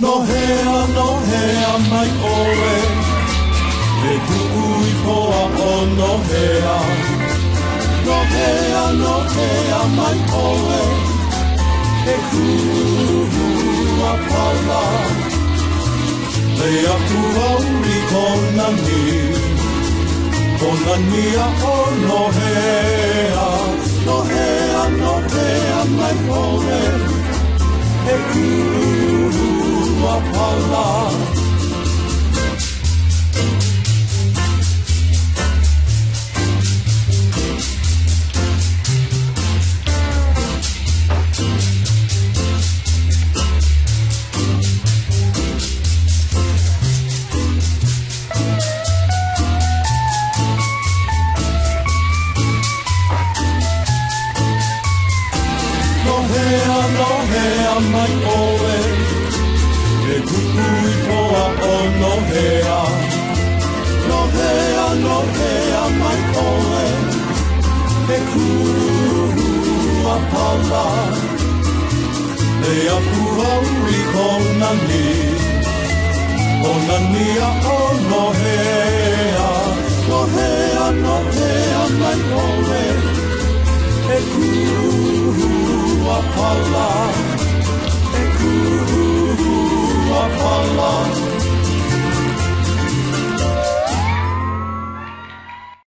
No hea mai oe, e kui poa o no hea. No hea mai oe, e kua pala. Lea tuauri kona ni a o no hea. No hea mai oe, e kua pala. No hea mai oe, e kukui poa o no hea. No hea mai oe, e kua pala. Lea puauri kona ni a o no hea. No hea mai oe, e kua pala.